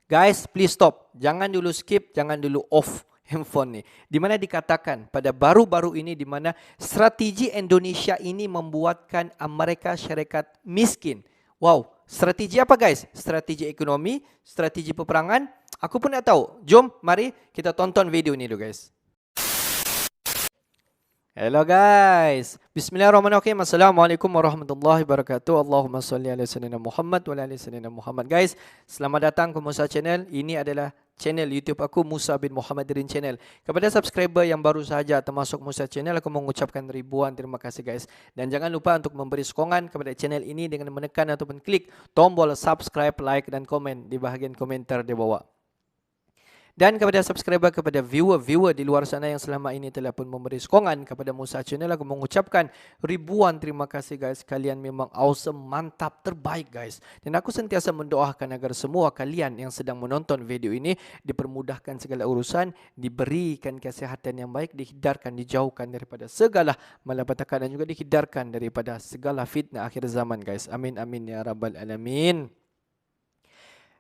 Guys, please stop. Jangan dulu skip, jangan dulu off handphone nih. Di mana dikatakan pada baru-baru ini di mana strategi Indonesia ini membuatkan Amerika Syarikat miskin. Wow, strategi apa guys? Strategi ekonomi, strategi peperangan? Aku pun tak tahu. Jom, mari kita tonton video ini dulu guys. Hello guys. Bismillahirrahmanirrahim. Assalamualaikum warahmatullahi wabarakatuh. Allahumma salli ala sayyidina Muhammad wa ala ali sayyidina Muhammad. Guys, selamat datang ke Musa Channel. Ini adalah channel YouTube aku, Musa bin Muhammad Dirin Channel. Kepada subscriber yang baru sahaja termasuk Musa Channel, aku mengucapkan ribuan terima kasih guys. Dan jangan lupa untuk memberi sokongan kepada channel ini dengan menekan ataupun klik tombol subscribe, like dan komen di bahagian komentar di bawah. Dan kepada subscriber, kepada viewer di luar sana yang selama ini telah pun memberi sokongan kepada Musa Channel, aku mengucapkan ribuan terima kasih guys. Kalian memang awesome, mantap, terbaik guys. Dan aku sentiasa mendoakan agar semua kalian yang sedang menonton video ini dipermudahkan segala urusan, diberikan kesehatan yang baik, dihindarkan, dijauhkan daripada segala malapetaka dan juga dihindarkan daripada segala fitnah akhir zaman guys. Amin amin ya rabbal alamin.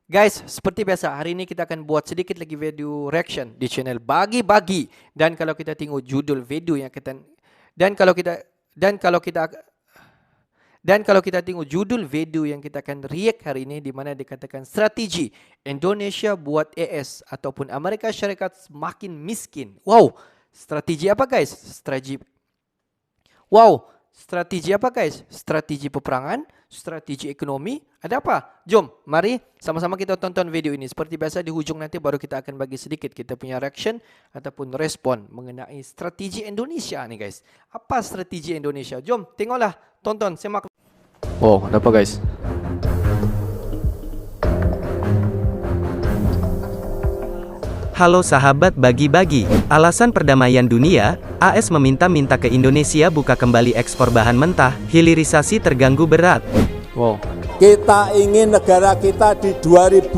Guys, seperti biasa, hari ini kita akan buat sedikit lagi video reaction di channel Bagi-Bagi. Dan kalau kita tengok judul video yang kita tengok judul video yang kita akan react hari ini, di mana dikatakan strategi Indonesia buat AS ataupun Amerika Syarikat semakin miskin. Wow, strategi apa guys? Strategi apa guys? Strategi peperangan, strategi ekonomi, ada apa? Jom, mari sama-sama kita tonton video ini. Seperti biasa di hujung nanti baru kita akan bagi sedikit kita punya reaction ataupun respon mengenai strategi Indonesia nih guys. Apa strategi Indonesia? Jom, tengoklah, tonton, semak. Oh, ada apa guys? Halo sahabat Bagi-Bagi, alasan perdamaian dunia, AS meminta-minta ke Indonesia buka kembali ekspor bahan mentah, hilirisasi terganggu berat. Wow. Kita ingin negara kita di 2045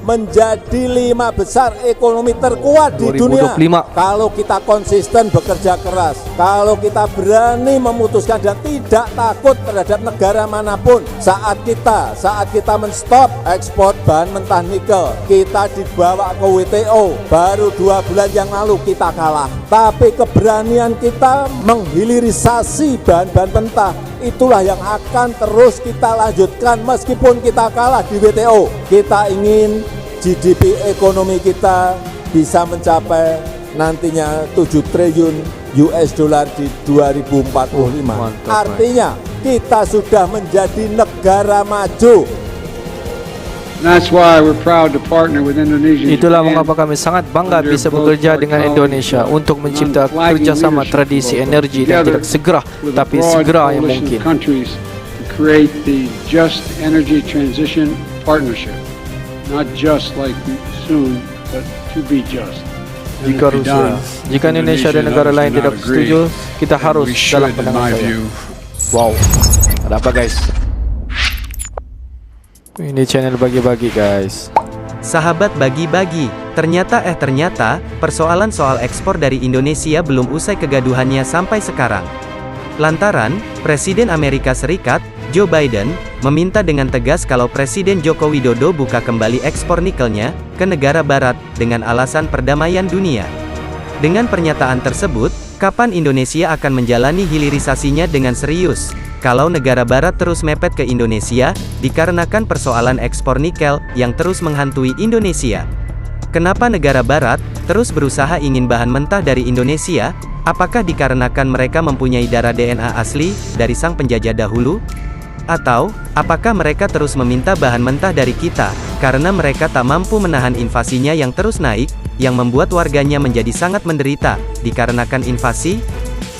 menjadi 5 besar ekonomi terkuat di 2025. dunia. Kalau kita konsisten bekerja keras, kalau kita berani memutuskan dan tidak takut terhadap negara manapun. Saat kita menstop ekspor bahan mentah nikel, kita dibawa ke WTO. Baru 2 bulan yang lalu kita kalah. Tapi keberanian kita menghilirisasi bahan-bahan mentah, itulah yang akan terus kita lanjutkan meskipun kita kalah di WTO. Kita ingin GDP ekonomi kita bisa mencapai nantinya 7 triliun US dollar di 2045. Mantap, artinya kita sudah menjadi negara maju. That's why we're proud to partner with Indonesia. Itulah mengapa kami sangat bangga bisa bekerja dengan Indonesia untuk mencipta kerjasama tradisi energi dan tidak segera, tapi segera yang mungkin. Create the just energy transition partnership, not just like soon, but to be just. Jika Indonesia dan negara lain tidak setuju, kita harus dalam pandangan saya. Wow, ada apa guys? Ini channel Bagi-Bagi guys. Sahabat Bagi-Bagi, ternyata persoalan soal ekspor dari Indonesia belum usai kegaduhannya sampai sekarang. Lantaran, Presiden Amerika Serikat, Joe Biden, meminta dengan tegas kalau Presiden Joko Widodo buka kembali ekspor nikelnya ke negara barat dengan alasan perdamaian dunia. Dengan pernyataan tersebut, kapan Indonesia akan menjalani hilirisasinya dengan serius? Kalau negara barat terus mepet ke Indonesia, dikarenakan persoalan ekspor nikel yang terus menghantui Indonesia. Kenapa negara barat terus berusaha ingin bahan mentah dari Indonesia? Apakah dikarenakan mereka mempunyai darah DNA asli dari sang penjajah dahulu? Atau, apakah mereka terus meminta bahan mentah dari kita, karena mereka tak mampu menahan invasinya yang terus naik, yang membuat warganya menjadi sangat menderita, dikarenakan invasi?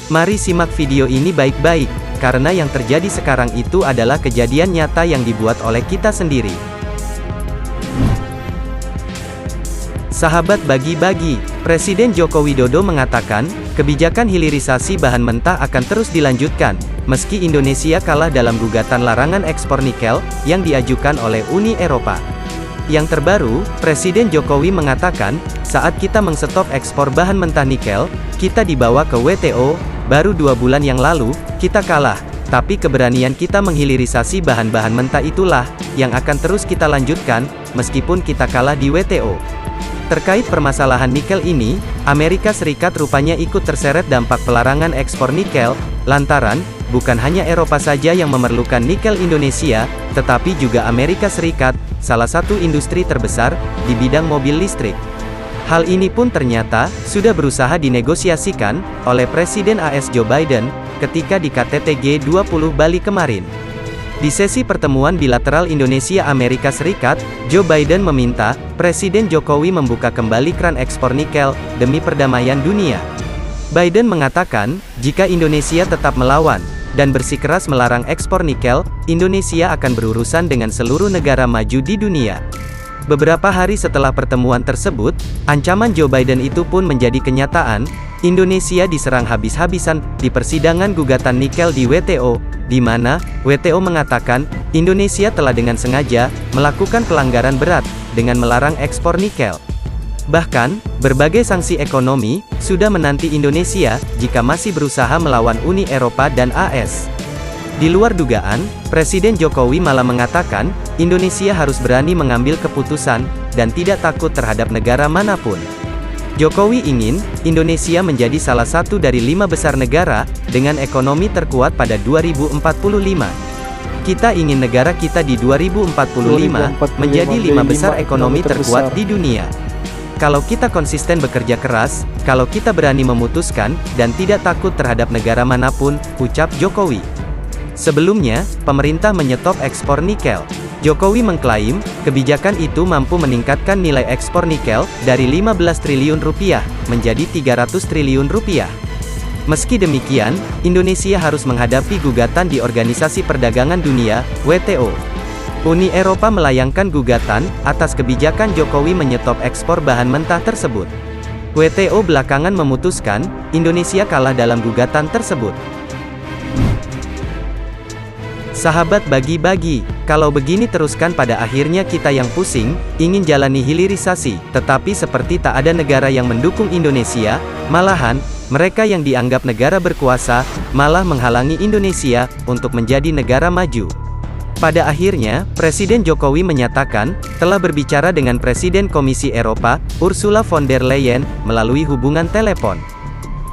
Mari simak video ini baik-baik, karena yang terjadi sekarang itu adalah kejadian nyata yang dibuat oleh kita sendiri. Sahabat Bagi-Bagi, Presiden Joko Widodo mengatakan, kebijakan hilirisasi bahan mentah akan terus dilanjutkan, meski Indonesia kalah dalam gugatan larangan ekspor nikel yang diajukan oleh Uni Eropa. Yang terbaru, Presiden Jokowi mengatakan, saat kita mengstop ekspor bahan mentah nikel, kita dibawa ke WTO, baru 2 bulan yang lalu, kita kalah. Tapi keberanian kita menghilirisasi bahan-bahan mentah itulah, yang akan terus kita lanjutkan, meskipun kita kalah di WTO. Terkait permasalahan nikel ini, Amerika Serikat rupanya ikut terseret dampak pelarangan ekspor nikel, lantaran, bukan hanya Eropa saja yang memerlukan nikel Indonesia, tetapi juga Amerika Serikat, salah satu industri terbesar, di bidang mobil listrik. Hal ini pun ternyata, sudah berusaha dinegosiasikan, oleh Presiden AS Joe Biden, ketika di KTT G20 Bali kemarin. Di sesi pertemuan bilateral Indonesia-Amerika Serikat, Joe Biden meminta, Presiden Jokowi membuka kembali keran ekspor nikel, demi perdamaian dunia. Biden mengatakan, jika Indonesia tetap melawan, dan bersikeras melarang ekspor nikel, Indonesia akan berurusan dengan seluruh negara maju di dunia. Beberapa hari setelah pertemuan tersebut, ancaman Joe Biden itu pun menjadi kenyataan. Indonesia diserang habis-habisan di persidangan gugatan nikel di WTO, di mana WTO mengatakan Indonesia telah dengan sengaja melakukan pelanggaran berat dengan melarang ekspor nikel. Bahkan, berbagai sanksi ekonomi sudah menanti Indonesia jika masih berusaha melawan Uni Eropa dan AS. Di luar dugaan, Presiden Jokowi malah mengatakan, Indonesia harus berani mengambil keputusan, dan tidak takut terhadap negara manapun. Jokowi ingin, Indonesia menjadi salah satu dari 5 besar negara, dengan ekonomi terkuat pada 2045. Kita ingin negara kita di 2045, menjadi 5 besar ekonomi terkuat di dunia. Kalau kita konsisten bekerja keras, kalau kita berani memutuskan, dan tidak takut terhadap negara manapun, ucap Jokowi. Sebelumnya, pemerintah menyetop ekspor nikel. Jokowi mengklaim, kebijakan itu mampu meningkatkan nilai ekspor nikel, dari 15 triliun rupiah, menjadi 300 triliun rupiah. Meski demikian, Indonesia harus menghadapi gugatan di Organisasi Perdagangan Dunia, WTO. Uni Eropa melayangkan gugatan, atas kebijakan Jokowi menyetop ekspor bahan mentah tersebut. WTO belakangan memutuskan, Indonesia kalah dalam gugatan tersebut. Sahabat bagi-bagi, kalau begini teruskan pada akhirnya kita yang pusing, ingin jalani hilirisasi, tetapi seperti tak ada negara yang mendukung Indonesia, malahan, mereka yang dianggap negara berkuasa, malah menghalangi Indonesia, untuk menjadi negara maju. Pada akhirnya, Presiden Jokowi menyatakan, telah berbicara dengan Presiden Komisi Eropa, Ursula von der Leyen, melalui hubungan telepon.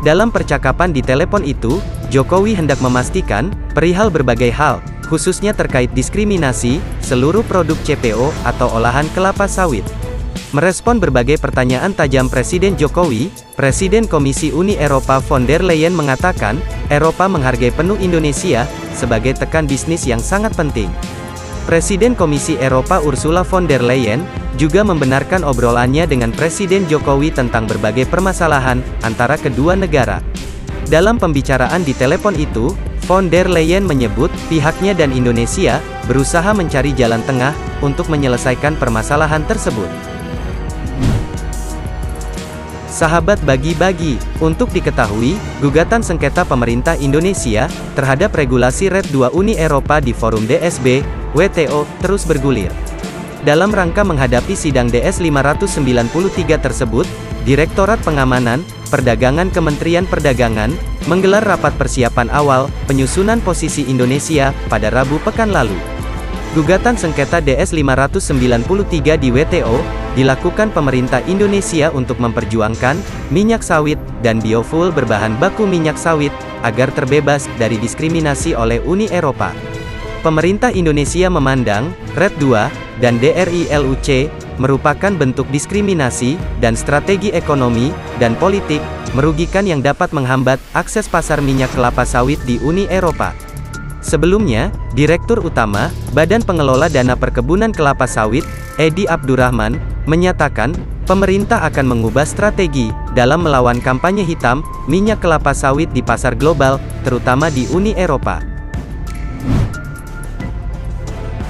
Dalam percakapan di telepon itu, Jokowi hendak memastikan, perihal berbagai hal, khususnya terkait diskriminasi, seluruh produk CPO, atau olahan kelapa sawit. Merespon berbagai pertanyaan tajam Presiden Jokowi, Presiden Komisi Uni Eropa von der Leyen mengatakan, Eropa menghargai penuh Indonesia, sebagai tekan bisnis yang sangat penting. Presiden Komisi Eropa Ursula von der Leyen, juga membenarkan obrolannya dengan Presiden Jokowi tentang berbagai permasalahan, antara kedua negara. Dalam pembicaraan di telepon itu, von der Leyen menyebut, pihaknya dan Indonesia, berusaha mencari jalan tengah, untuk menyelesaikan permasalahan tersebut. Sahabat bagi-bagi, untuk diketahui, gugatan sengketa pemerintah Indonesia, terhadap regulasi RED II Uni Eropa di forum DSB, WTO, terus bergulir. Dalam rangka menghadapi sidang DS 593 tersebut, Direktorat Pengamanan, Perdagangan Kementerian Perdagangan, menggelar rapat persiapan awal, penyusunan posisi Indonesia, pada Rabu pekan lalu. Gugatan sengketa DS 593 di WTO, dilakukan pemerintah Indonesia untuk memperjuangkan, minyak sawit, dan biofuel berbahan baku minyak sawit, agar terbebas, dari diskriminasi oleh Uni Eropa. Pemerintah Indonesia memandang, RED II, dan DRI-LUC, merupakan bentuk diskriminasi, dan strategi ekonomi, dan politik, merugikan yang dapat menghambat, akses pasar minyak kelapa sawit di Uni Eropa. Sebelumnya, Direktur Utama, Badan Pengelola Dana Perkebunan Kelapa Sawit, Edi Abdurrahman, menyatakan, pemerintah akan mengubah strategi, dalam melawan kampanye hitam, minyak kelapa sawit di pasar global, terutama di Uni Eropa.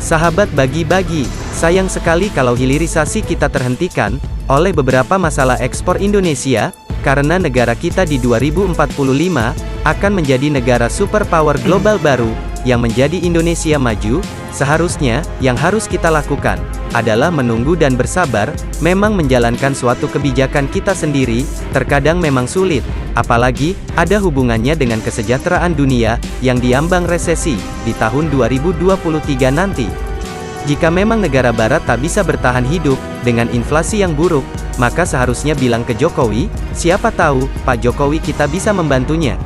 Sahabat bagi-bagi, sayang sekali kalau hilirisasi kita terhentikan, oleh beberapa masalah ekspor Indonesia, karena negara kita di 2045, akan menjadi negara superpower global baru, yang menjadi Indonesia maju. Seharusnya, yang harus kita lakukan, adalah menunggu dan bersabar. Memang menjalankan suatu kebijakan kita sendiri, terkadang memang sulit, apalagi, ada hubungannya dengan kesejahteraan dunia, yang diambang resesi, di tahun 2023 nanti. Jika memang negara barat tak bisa bertahan hidup dengan inflasi yang buruk, maka seharusnya bilang ke Jokowi, siapa tahu, Pak Jokowi kita bisa membantunya.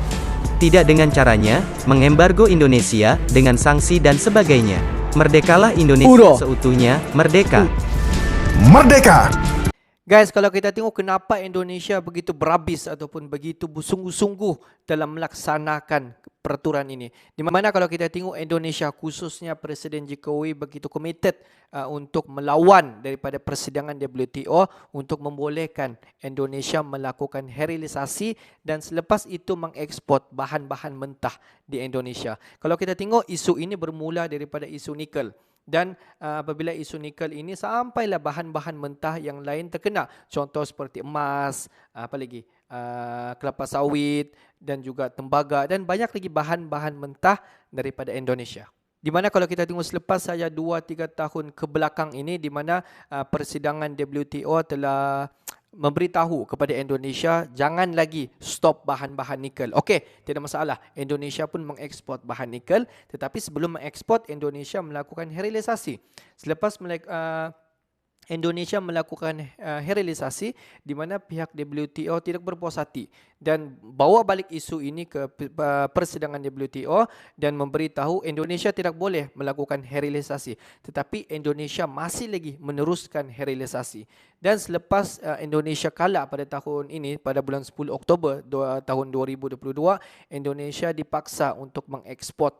Tidak dengan caranya, mengembargo Indonesia, dengan sanksi dan sebagainya. Merdekalah Indonesia seutuhnya, merdeka. Merdeka! Guys, kalau kita tengok kenapa Indonesia begitu berhabis ataupun begitu bersungguh-sungguh dalam melaksanakan peraturan ini. Di mana kalau kita tengok Indonesia khususnya Presiden Jokowi begitu committed untuk melawan daripada persidangan WTO untuk membolehkan Indonesia melakukan sterilisasi dan selepas itu mengekspor bahan-bahan mentah di Indonesia. Kalau kita tengok isu ini bermula daripada isu nikel. Dan apabila isu nikel ini sampailah bahan-bahan mentah yang lain terkena. Contoh seperti emas, apa lagi, kelapa sawit dan juga tembaga dan banyak lagi bahan-bahan mentah daripada Indonesia. Di mana kalau kita tengok selepas saja 2-3 tahun ke belakang ini, di mana persidangan WTO telah memberitahu kepada Indonesia jangan lagi stop bahan-bahan nikel. Okey, tidak masalah. Indonesia pun mengekspor bahan nikel, tetapi sebelum mengekspor Indonesia melakukan sterilisasi. Selepas Indonesia melakukan sterilisasi di mana pihak WTO tidak berpuas hati dan bawa balik isu ini ke persidangan WTO dan memberitahu Indonesia tidak boleh melakukan sterilisasi, tetapi Indonesia masih lagi meneruskan sterilisasi. Dan selepas Indonesia kalah pada tahun ini, pada bulan 10 Oktober tahun 2022, Indonesia dipaksa untuk mengekspor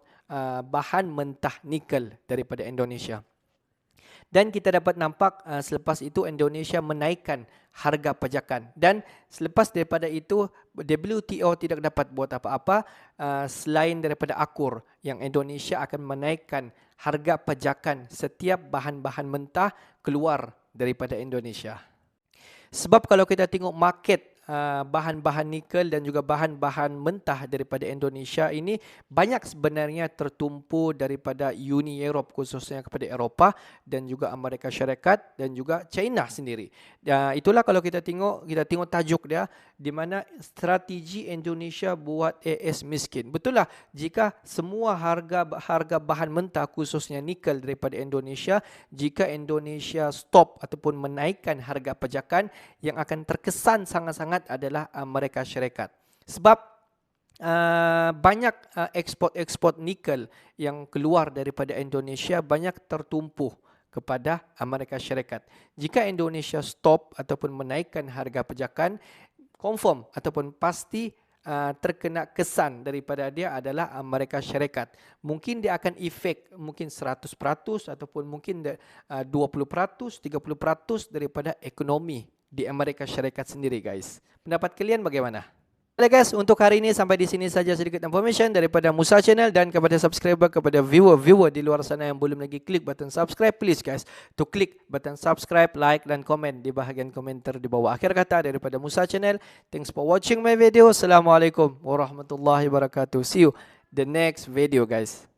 bahan mentah nikel daripada Indonesia. Dan kita dapat nampak selepas itu Indonesia menaikkan harga pajakan. Dan selepas daripada itu WTO tidak dapat buat apa-apa selain daripada akur yang Indonesia akan menaikkan harga pajakan setiap bahan-bahan mentah keluar daripada Indonesia. Sebab kalau kita tengok market bahan-bahan nikel dan juga bahan-bahan mentah daripada Indonesia ini banyak sebenarnya tertumpu daripada Uni Europe, khususnya kepada Eropah dan juga Amerika Syarikat dan juga China sendiri. Itulah kalau kita tengok tajuk dia di mana strategi Indonesia buat AS miskin. Betul lah, jika semua harga bahan mentah khususnya nikel daripada Indonesia, jika Indonesia stop ataupun menaikkan harga pajakan, yang akan terkesan sangat-sangat adalah Amerika Syarikat. Sebab banyak ekspor nikel yang keluar daripada Indonesia banyak tertumpu kepada Amerika Syarikat. Jika Indonesia stop ataupun menaikkan harga pajakan, confirm ataupun pasti terkena kesan daripada dia adalah Amerika Syarikat. Mungkin dia akan efek mungkin 100% ataupun mungkin 20%, 30% daripada ekonomi di Amerika Syarikat sendiri, guys. Pendapat kalian bagaimana? Oke guys, untuk hari ini sampai di sini saja sedikit information daripada Musa Channel, dan kepada subscriber, kepada viewer di luar sana yang belum lagi klik button subscribe, please guys to klik button subscribe, like dan komen di bahagian komentar di bawah. Akhir kata daripada Musa Channel, thanks for watching my video. Assalamualaikum warahmatullahi wabarakatuh. See you the next video, guys.